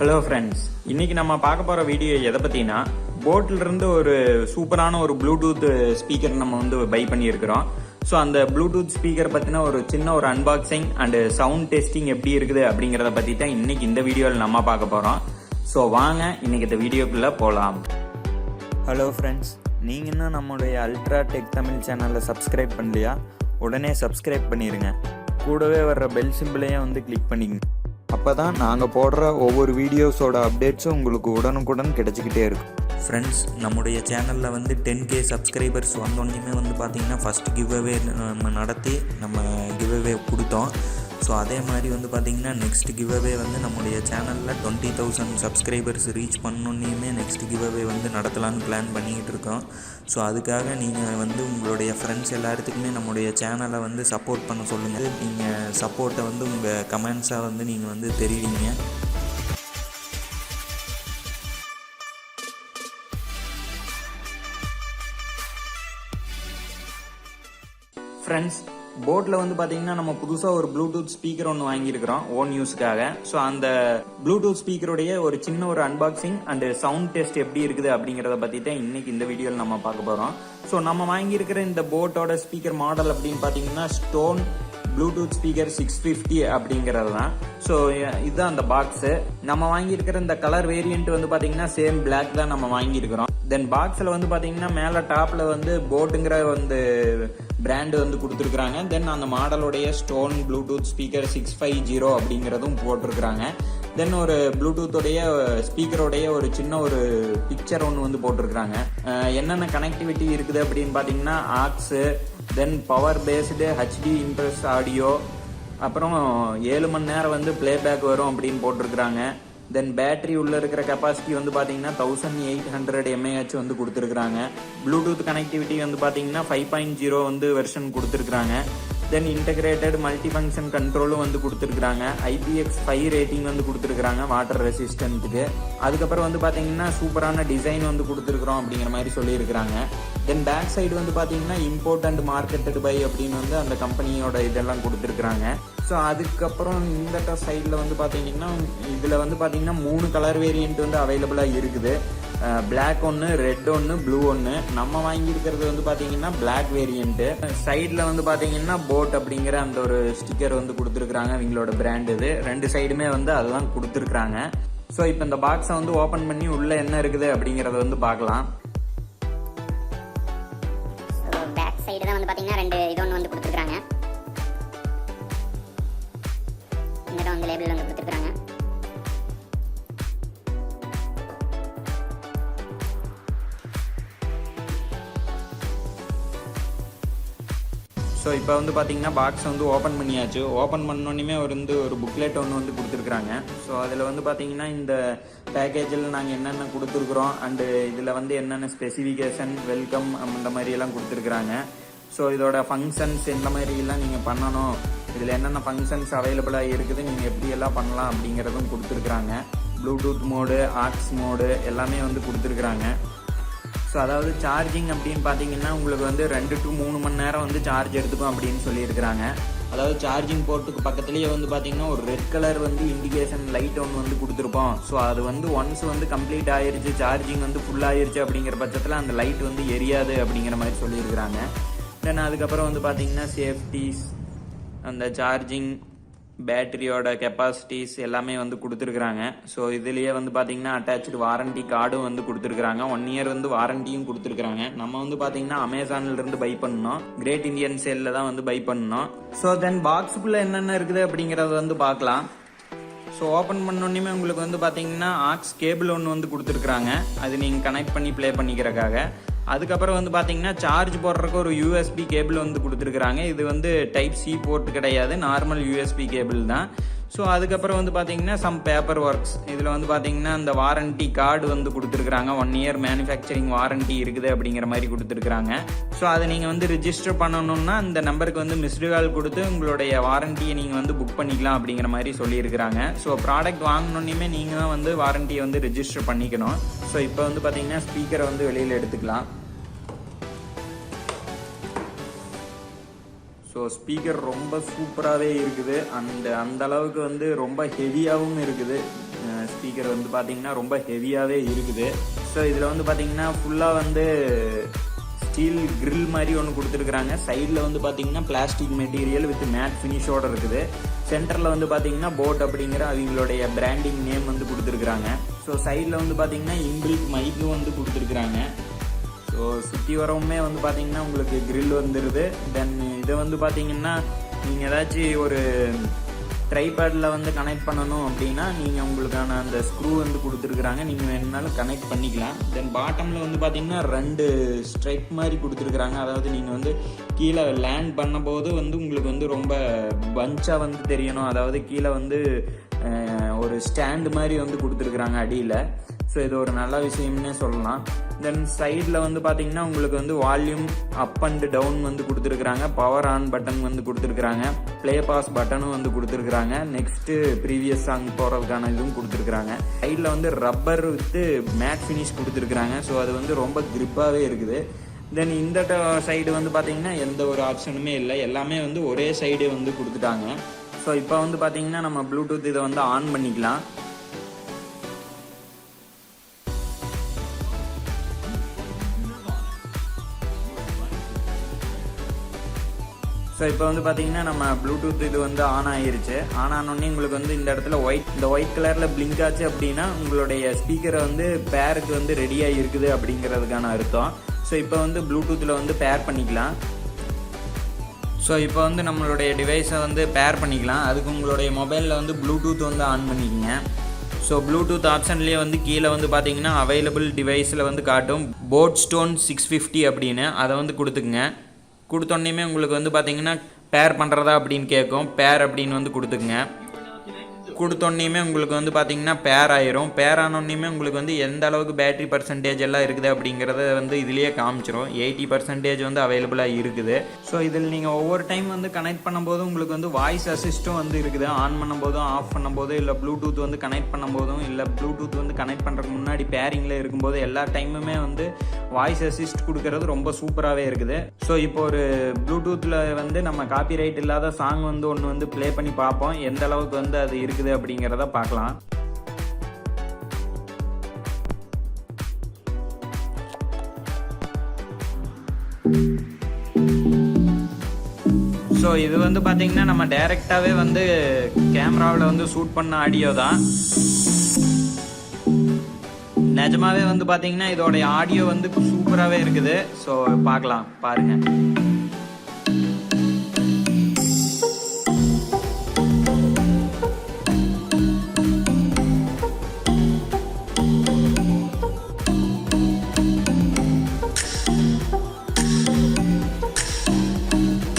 Hello friends, இன்னைக்கு நம்ம பார்க்க போகிற வீடியோ எதை பற்றினா போட்டிலிருந்து ஒரு சூப்பரான ஒரு ப்ளூடூத் ஸ்பீக்கர் நம்ம வந்து பை பண்ணியிருக்கிறோம். ஸோ அந்த ப்ளூடூத் ஸ்பீக்கர் பற்றின ஒரு சின்ன ஒரு அன்பாக்சிங் அண்டு சவுண்ட் டெஸ்டிங் எப்படி இருக்குது அப்படிங்கிறத பற்றி தான் இன்னைக்கு இந்த வீடியோவில் நம்ம பார்க்க போகிறோம். ஸோ வாங்க இன்னைக்கு இந்த வீடியோக்குள்ளே போகலாம். ஹலோ ஃப்ரெண்ட்ஸ், நீங்கள் இன்னும் நம்மளுடைய அல்ட்ரா டெக் தமிழ் சேனலை சப்ஸ்கிரைப் பண்ணலையா? உடனே சப்ஸ்கிரைப் பண்ணிடுங்க. கூடவே வர்ற பெல் சிம்பிளையும் வந்து கிளிக் பண்ணிங்க. அப்போ தான் நாங்கள் போடுற ஒவ்வொரு வீடியோஸோட அப்டேட்ஸும் உங்களுக்கு உடனுக்குடன் கிடச்சிக்கிட்டே இருக்கும். ஃப்ரெண்ட்ஸ், நம்முடைய சேனலில் வந்து 10K சப்ஸ்கிரைபர்ஸ் வந்தோடனே வந்து பார்த்திங்கன்னா ஃபஸ்ட் கிவ்அவே நம்ம நடத்தி நம்ம கிவ்அவே கொடுத்தோம். ஸோ அதே மாதிரி வந்து பார்த்திங்கன்னா நெக்ஸ்ட் கிவ்அவே வந்து நம்முடைய சேனலில் 20,000 சப்ஸ்கிரைபர்ஸ் ரீச் பண்ணோன்னே நெக்ஸ்ட் கிவ்அவே வந்து நடத்தலான்னு பிளான் பண்ணிக்கிட்டு இருக்கோம். ஸோ அதுக்காக நீங்கள் வந்து உங்களுடைய ஃப்ரெண்ட்ஸ் எல்லாத்துக்குமே நம்முடைய சேனலை வந்து சப்போர்ட் பண்ண சொல்லுங்கள். நீங்கள் சப்போர்ட்டை வந்து உங்கள் கமெண்ட்ஸாக வந்து நீங்கள் வந்து தெரிவிங்க. ஃப்ரெண்ட்ஸ், போட்டில் வந்து பார்த்தீங்கன்னா நம்ம புதுசாக ஒரு ப்ளூடூத் ஸ்பீக்கர் ஒன்று வாங்கியிருக்கிறோம் ஓன் யூஸ்க்காக. ஸோ அந்த ப்ளூடூத் ஸ்பீக்கருடைய ஒரு சின்ன ஒரு அன்பாக்சிங் அண்ட் சவுண்ட் டெஸ்ட் எப்படி இருக்குது அப்படிங்கிறத பற்றி தான் இன்னைக்கு இந்த வீடியோவில் நம்ம பார்க்க போகிறோம். ஸோ நம்ம வாங்கியிருக்கிற இந்த போட்டோட ஸ்பீக்கர் மாடல் அப்படின்னு பார்த்தீங்கன்னா ஸ்டோன் ப்ளூடூத் ஸ்பீக்கர் 650 அப்படிங்கிறது தான். ஸோ இதுதான் அந்த பாக்ஸு. நம்ம வாங்கியிருக்கிற இந்த கலர் வேரியன்ட் வந்து பார்த்தீங்கன்னா சேம் பிளாக் தான் நம்ம வாங்கியிருக்கிறோம். தென் பாக்ஸில் வந்து பார்த்தீங்கன்னா மேலே டாப்பில் வந்து போட்டுங்கிற வந்து பிராண்டு வந்து கொடுத்துருக்குறாங்க. தென் அந்த மாடலுடைய ஸ்டோன் ப்ளூடூத் ஸ்பீக்கர் 650 அப்படிங்கிறதும் போட்டிருக்கிறாங்க. தென் ஒரு ப்ளூடூத்தோடைய ஸ்பீக்கரோடைய ஒரு சின்ன ஒரு பிக்சர் ஒன்று வந்து போட்டிருக்கிறாங்க. என்னென்ன கனெக்டிவிட்டி இருக்குது அப்படின்னு பார்த்தீங்கன்னா ஆக்ஸு, தென் power based HD interest audio, அப்புறம் 7 மணி நேரம் வந்து பிளேபேக் வரும் அப்படின்னு போட்டிருக்கிறாங்க. தென் பேட்டரி உள்ள இருக்கிற கெப்பாசிட்டி வந்து பார்த்தீங்கன்னா 1800 mAh வந்து கொடுத்துருக்குறாங்க. ப்ளூடூத் கனெக்டிவிட்டி வந்து பார்த்தீங்கன்னா 5.0 வந்து வெர்ஷன் கொடுத்துருக்குறாங்க. தென் இன்டகிரேட்டட் மல்டி ஃபங்க்ஷன் கண்ட்ரோலும் வந்து கொடுத்துருக்குறாங்க. IPX5 ரேட்டிங் வந்து கொடுத்துருக்குறாங்க வாட்டர் ரெசிஸ்டன்ட்டுக்கு. அதுக்கப்புறம் வந்து பார்த்தீங்கன்னா சூப்பரான டிசைன் வந்து கொடுத்துருக்குறோம் அப்படிங்கிற மாதிரி சொல்லியிருக்கிறாங்க. தென் பேக் சைடு வந்து பார்த்தீங்கன்னா இம்போர்ட் அண்ட் மார்க்கெட்டட் பை அப்படின்னு வந்து அந்த கம்பெனியோட இதெல்லாம் கொடுத்துருக்குறாங்க. ஸோ அதுக்கப்புறம் இந்த சைடில் வந்து பார்த்தீங்கன்னா இதில் வந்து பார்த்தீங்கன்னா 3 கலர் வேரியன்ட் வந்து அவைலபிளாக இருக்குது. பிளாக் ஒன்று, ரெட் ஒன்று, ப்ளூ ஒன்று. நம்ம வாங்கியிருக்கிறது வந்து பார்த்தீங்கன்னா பிளாக் வேரியன்ட்டு. சைடில் வந்து பார்த்தீங்கன்னா போட் அப்படிங்கிற அந்த ஒரு ஸ்டிக்கர் வந்து கொடுத்துருக்குறாங்க. இவங்களோட பிராண்ட் இது. 2 சைடுமே வந்து அதுதான் கொடுத்துருக்குறாங்க. ஸோ இப்போ இந்த பாக்ஸை வந்து ஓப்பன் பண்ணி உள்ளே என்ன இருக்குது அப்படிங்கிறத வந்து பார்க்கலாம். பேக் சைடு தான் வந்து பார்த்தீங்கன்னா 2 இது ஒன்று வந்து கொடுத்துருக்குறாங்க. இந்த இடம் வந்து லேபிள் வந்து கொடுத்துருக்குறாங்க. ஸோ இப்போ வந்து பார்த்தீங்கன்னா பாக்ஸ் வந்து ஓப்பன் பண்ணியாச்சு. ஓப்பன் பண்ணோன்னே ஒரு புக்லெட் ஒன்று வந்து கொடுத்துருக்குறாங்க. ஸோ அதில் வந்து பார்த்தீங்கன்னா இந்த பேக்கேஜில் நாங்கள் என்னென்ன கொடுத்துருக்குறோம் அண்டு இதில் வந்து என்னென்ன ஸ்பெசிஃபிகேஷன், வெல்கம் அந்த மாதிரியெல்லாம் கொடுத்துருக்குறாங்க. ஸோ இதோட ஃபங்க்ஷன்ஸ் எந்த மாதிரிலாம் நீங்கள் பண்ணணும், இதில் என்னென்ன ஃபங்க்ஷன்ஸ் அவைலபிளாக இருக்குது, நீங்கள் எப்படியெல்லாம் பண்ணலாம் அப்படிங்கிறதும் கொடுத்துருக்குறாங்க. ப்ளூடூத் மோடு, ஆக்ஸ் மோடு எல்லாமே வந்து கொடுத்துருக்குறாங்க. ஸோ அதாவது சார்ஜிங் அப்படின்னு பார்த்தீங்கன்னா உங்களுக்கு வந்து 2 to 3 மணி நேரம் வந்து சார்ஜ் எடுத்துக்கும் அப்படின்னு சொல்லியிருக்கிறாங்க. அதாவது சார்ஜிங் போர்ட்டுக்கு பக்கத்துலேயே வந்து பார்த்தீங்கன்னா ஒரு ரெட் கலர் வந்து இண்டிகேஷன் லைட் ஒன்று வந்து கொடுத்துருப்போம். ஸோ அது வந்து ஒன்ஸ் வந்து கம்ப்ளீட் ஆயிருச்சு, சார்ஜிங் வந்து ஃபுல் ஆயிருச்சு அப்படிங்கிற பட்சத்தில் அந்த லைட் வந்து எரியாது அப்படிங்கிற மாதிரி சொல்லியிருக்கிறாங்க. தென் அதுக்கப்புறம் வந்து பார்த்தீங்கன்னா சேஃப்டிஸ், அந்த சார்ஜிங், பேட்டரியோட கெப்பாசிட்டிஸ் எல்லாமே வந்து கொடுத்துருக்குறாங்க. ஸோ இதுலேயே வந்து பார்த்தீங்கன்னா அட்டாச்சு வாரண்டி கார்டும் வந்து கொடுத்துருக்குறாங்க. 1 year வந்து வாரண்டியும் கொடுத்துருக்குறாங்க. நம்ம வந்து பார்த்தீங்கன்னா அமேசான்லேருந்து பை பண்ணோம். கிரேட் இந்தியன் சேலில் தான் வந்து பை பண்ணோம். ஸோ தென் பாக்ஸுக்குள்ளே என்னென்ன இருக்குது அப்படிங்கிறத வந்து பார்க்கலாம். ஸோ ஓப்பன் பண்ணோன்னே உங்களுக்கு வந்து பார்த்தீங்கன்னா ஆக்ஸ் கேபிள் ஒன்று வந்து கொடுத்துருக்குறாங்க. அது நீங்கள் கனெக்ட் பண்ணி ப்ளே பண்ணிக்கிறக்காக. அதுக்கப்புறம் வந்து பார்த்தீங்கன்னா சார்ஜ் போடுறதுக்கு ஒரு USB கேபிள் வந்து கொடுத்துருக்குறாங்க. இது வந்து டைப் C போர்ட் கிடையாது, நார்மல் USB கேபிள் தான். ஸோ அதுக்கப்புறம் வந்து பார்த்தீங்கன்னா சம் பேப்பர் ஒர்க்ஸ். இதில் வந்து பார்த்தீங்கன்னா அந்த வாரண்டி கார்டு வந்து கொடுத்துருக்குறாங்க. 1 year மேனுஃபேக்சரிங் வாரண்டி இருக்குது அப்படிங்கிற மாதிரி கொடுத்துருக்குறாங்க. ஸோ அதை நீங்கள் வந்து ரிஜிஸ்டர் பண்ணணும்னா இந்த நம்பருக்கு வந்து மிஸ்டு கால் கொடுத்து உங்களுடைய வாரண்டியை நீங்கள் வந்து புக் பண்ணிக்கலாம் அப்படிங்கிற மாதிரி சொல்லியிருக்கிறாங்க. ஸோ ப்ராடக்ட் வாங்கினோன்னே நீங்கள் தான் வந்து வாரண்டியை வந்து ரிஜிஸ்டர் பண்ணிக்கணும். ஸோ இப்போ வந்து பார்த்தீங்கன்னா ஸ்பீக்கரை வந்து வெளியில் எடுத்துக்கலாம். ஸோ ஸ்பீக்கர் ரொம்ப சூப்பராகவே இருக்குது. அந்த அளவுக்கு வந்து ரொம்ப ஹெவியாகவும் இருக்குது. ஸ்பீக்கர் வந்து பார்த்தீங்கன்னா ரொம்ப ஹெவியாகவே இருக்குது. ஸோ இதில் வந்து பார்த்தீங்கன்னா ஃபுல்லாக வந்து ஸ்டீல் கிரில் மாதிரி ஒன்று கொடுத்துருக்குறாங்க. சைடில் வந்து பார்த்தீங்கன்னா பிளாஸ்டிக் மெட்டீரியல் வித் மேட் ஃபினிஷோட இருக்குது. சென்டரில் வந்து பார்த்தீங்கன்னா போட் அப்படிங்கிற அவங்களுடைய பிராண்டிங் நேம் வந்து கொடுத்துருக்குறாங்க. ஸோ சைடில் வந்து பார்த்தீங்கன்னா இன்பில்ட் மைக்கும் வந்து கொடுத்துருக்குறாங்க. ஸோ சுற்றி வரவுமே வந்து பார்த்தீங்கன்னா உங்களுக்கு கிரில் வந்துடுது. தென் இதை வந்து பார்த்தீங்கன்னா நீங்கள் ஏதாச்சும் ஒரு ட்ரைபேடில் வந்து கனெக்ட் பண்ணணும் அப்படின்னா நீங்கள் உங்களுக்கான அந்த ஸ்க்ரூ வந்து கொடுத்துருக்குறாங்க, நீங்கள் வேணுனாலும் கனெக்ட் பண்ணிக்கலாம். தென் பாட்டமில் வந்து பார்த்தீங்கன்னா 2 ஸ்ட்ரைப் மாதிரி கொடுத்துருக்குறாங்க. அதாவது நீங்கள் வந்து கீழே லேண்ட் பண்ணும்போது வந்து உங்களுக்கு வந்து ரொம்ப பஞ்சாக வந்து தெரியணும். அதாவது கீழே வந்து ஒரு ஸ்டாண்டு மாதிரி வந்து கொடுத்துருக்குறாங்க அடியில். ஸோ இது ஒரு நல்ல விஷயம்னே சொல்லலாம். தென் சைடில் வந்து பார்த்தீங்கன்னா உங்களுக்கு வந்து வால்யூம் அப் அண்ட் டவுன் வந்து கொடுத்துருக்குறாங்க. பவர் ஆன் பட்டன் வந்து கொடுத்துருக்குறாங்க. ப்ளே பாஸ் பட்டனும் வந்து கொடுத்துருக்குறாங்க. நெக்ஸ்ட்டு ப்ரீவியஸ் சாங் போகிறதுக்கான இதுவும் கொடுத்துருக்குறாங்க. சைடில் வந்து ரப்பர் வித்து மேட் ஃபினிஷ் கொடுத்துருக்குறாங்க. ஸோ அது வந்து ரொம்ப கிரிப்பாகவே இருக்குது. தென் இந்த சைடு வந்து பார்த்தீங்கன்னா எந்த ஒரு ஆப்ஷனுமே இல்லை, எல்லாமே வந்து ஒரே சைடு வந்து கொடுத்துட்டாங்க. ஸோ இப்போ வந்து பார்த்தீங்கன்னா நம்ம ப்ளூடூத் இதை வந்து ஆன் பண்ணிக்கலாம். ஸோ இப்போ வந்து பார்த்தீங்கன்னா நம்ம ப்ளூடூத் இது வந்து ஆன் ஆகிருச்சு. ஆன் ஆனோடனே உங்களுக்கு வந்து இந்த இடத்துல ஒயிட் கலரில் பிளிங்க் ஆச்சு அப்படின்னா உங்களுடைய ஸ்பீக்கரை வந்து பேருக்கு வந்து ரெடியாக இருக்குது அப்படிங்கிறதுக்கான அர்த்தம். ஸோ இப்போ வந்து ப்ளூடூத்தில் வந்து பேர் பண்ணிக்கலாம். ஸோ இப்போ வந்து நம்மளுடைய டிவைஸை வந்து பேர் பண்ணிக்கலாம். அதுக்கு உங்களுடைய மொபைலில் வந்து ப்ளூடூத் வந்து ஆன் பண்ணிக்கோங்க. ஸோ ப்ளூடூத் ஆப்ஷன்லேயே வந்து கீழே வந்து பார்த்தீங்கன்னா அவைலபிள் டிவைஸில் வந்து காட்டும் போட் ஸ்டோன் 650 அப்படின்னு, அதை வந்து கொடுத்துக்குங்க. கொடுத்தோன்னே உங்களுக்கு வந்து பார்த்தீங்கன்னா பேர் பண்ணுறதா அப்படின்னு கேட்கும். பேர் அப்படின்னு வந்து கொடுத்துக்குங்க. கொடுத்தோன்னே உங்களுக்கு வந்து பார்த்தீங்கன்னா பேர் ஆயிரும். பேர் ஆனோடனே உங்களுக்கு வந்து எந்த அளவுக்கு பேட்டரி பர்சன்டேஜ் எல்லாம் இருக்குது அப்படிங்கிறத வந்து இதுலேயே காமிச்சிரும். 80% வந்து அவைலபிளாக இருக்குது. ஸோ இதில் நீங்கள் ஒவ்வொரு டைம் வந்து கனெக்ட் பண்ணும்போது உங்களுக்கு வந்து வாய்ஸ் அசிஸ்ட்டும் வந்து இருக்குது. ஆன் பண்ணும்போதும் ஆஃப் பண்ணும்போதும் இல்லை ப்ளூடூத் வந்து கனெக்ட் பண்ணும்போதும் இல்லை ப்ளூடூத் வந்து கனெக்ட் பண்ணுறதுக்கு முன்னாடி பேரிங்கில் இருக்கும்போது எல்லா டைமுமே வந்து வாய்ஸ் அசிஸ்ட் கொடுக்கறது ரொம்ப சூப்பராகவே இருக்குது. ஸோ இப்போ ஒரு ப்ளூடூத்தில் வந்து நம்ம காப்பிரைட் இல்லாத சாங் வந்து ஒன்று வந்து ப்ளே பண்ணி பார்ப்போம், எந்த அளவுக்கு வந்து அது இருக்குது அப்படிங்கிறத பார்க்கலாம். ஸோ இது வந்து பார்த்தீங்கன்னா நம்ம டைரெக்டாகவே வந்து கேமராவில் வந்து ஷூட் பண்ண ஆடியோ தான். நிஜமாவே வந்து பார்த்தீங்கன்னா இதோடைய ஆடியோ வந்து சூப்பராகவே இருக்குது. ஸோ பார்க்கலாம், பாருங்கள்.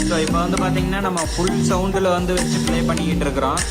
ஸோ இப்போ வந்து பார்த்தீங்கன்னா நம்ம ஃபுல் சவுண்டில் வந்து வச்சு ப்ளே பண்ணிக்கிட்டு இருக்கிறோம்.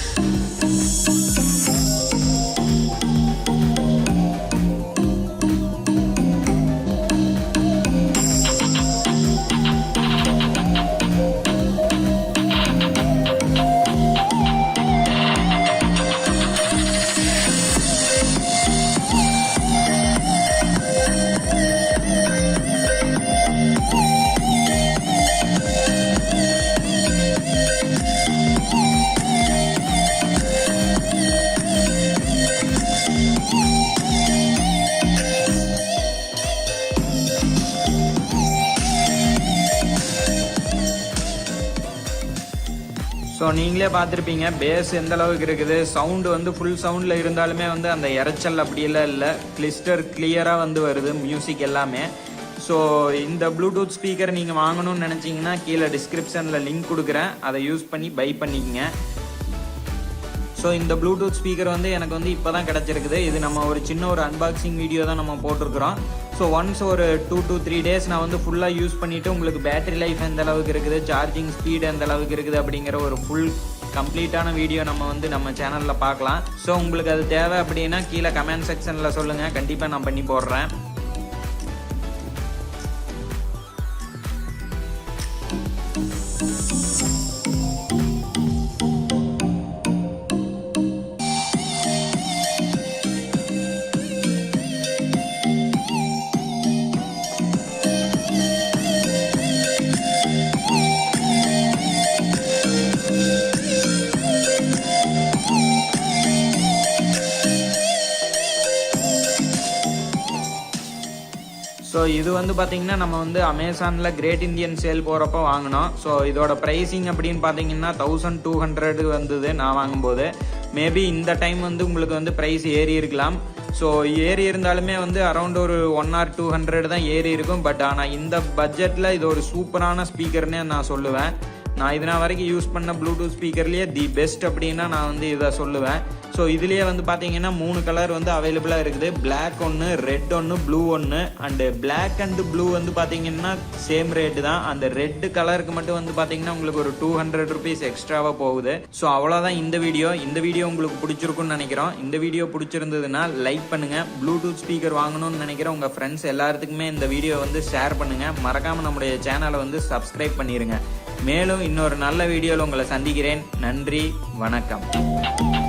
ஸோ நீங்களே பார்த்துருப்பீங்க பேஸ் எந்த அளவுக்கு இருக்குது. சவுண்டு வந்து ஃபுல் சவுண்டில் இருந்தாலுமே வந்து அந்த இரைச்சல் அப்படியெல்லாம் இல்லை, கிளியராக வந்து வருது மியூசிக் எல்லாமே. ஸோ இந்த ப்ளூடூத் ஸ்பீக்கர் நீங்கள் வாங்கணும்னு நினச்சிங்கன்னா கீழே டிஸ்கிரிப்ஷனில் லிங்க் கொடுக்குறேன், அதை யூஸ் பண்ணி பை பண்ணிக்கங்க. ஸோ இந்த ப்ளூடூத் ஸ்பீக்கர் வந்து எனக்கு வந்து இப்போ தான் கிடச்சிருக்குது. இது நம்ம ஒரு சின்ன ஒரு அன்பாக்சிங் வீடியோ தான் நம்ம போட்டிருக்கிறோம். ஸோ ஒன்ஸ் ஒரு 2 to 3 days நான் வந்து ஃபுல்லாக யூஸ் பண்ணிவிட்டு உங்களுக்கு பேட்டரி லைஃப் எந்த அளவுக்கு இருக்குது, சார்ஜிங் ஸ்பீடு எந்த அளவுக்கு இருக்குது அப்படிங்கிற ஒரு ஃபுல் கம்ப்ளீட்டான வீடியோ நம்ம சேனலில் பார்க்கலாம். ஸோ உங்களுக்கு அது தேவை அப்படின்னா கீழே கமெண்ட் செக்ஷனில் சொல்லுங்கள், கண்டிப்பாக நான் பண்ணி போடுறேன். ஸோ இது வந்து பார்த்தீங்கன்னா நம்ம வந்து அமேசானில் கிரேட் இந்தியன் சேல் போகிறப்ப வாங்கினோம். ஸோ இதோட ப்ரைஸிங் அப்படின்னு பார்த்தீங்கன்னா 1200 வந்தது நான் வாங்கும்போது. மேபி இந்த டைம் வந்து உங்களுக்கு வந்து ப்ரைஸ் ஏறி இருக்கலாம். ஸோ ஏறி இருந்தாலுமே வந்து அரௌண்ட் ஒரு 100 or 200 தான் ஏறி இருக்கும். பட் ஆனால் இந்த பட்ஜெட்டில் இது ஒரு சூப்பரான ஸ்பீக்கர்னே நான் சொல்லுவேன். நான் இது நான் வரைக்கும் யூஸ் பண்ண ப்ளூடூத் ஸ்பீக்கர்லேயே தி பெஸ்ட் அப்படின்னா நான் வந்து இதை சொல்லுவேன். ஸோ இதுலேயே வந்து பார்த்தீங்கன்னா 3 கலர் வந்து அவைலபிளாக இருக்குது. பிளாக் ஒன்று, ரெட் ஒன்று, ப்ளூ ஒன்று. அண்டு பிளாக் அண்டு ப்ளூ வந்து பார்த்தீங்கன்னா சேம் ரேட்டு தான். அந்த ரெட் கலருக்கு மட்டும் வந்து பார்த்தீங்கன்னா உங்களுக்கு ஒரு 200 rupees எக்ஸ்ட்ராவாக போகுது. ஸோ அவ்வளோதான் இந்த வீடியோ. இந்த வீடியோ உங்களுக்கு பிடிச்சிருக்குன்னு நினைக்கிறோம். இந்த வீடியோ பிடிச்சிருந்ததுன்னா லைக் பண்ணுங்கள். ப்ளூடூத் ஸ்பீக்கர் வாங்கணும்னு நினைக்கிற உங்கள் ஃப்ரெண்ட்ஸ் எல்லாத்துக்குமே இந்த வீடியோ வந்து ஷேர் பண்ணுங்கள். மறக்காமல் நம்முடைய சேனலை வந்து சப்ஸ்கிரைப் பண்ணிடுங்க. மேலும் இன்னொரு நல்ல வீடியோவில் உங்களை சந்திக்கிறேன். நன்றி, வணக்கம்.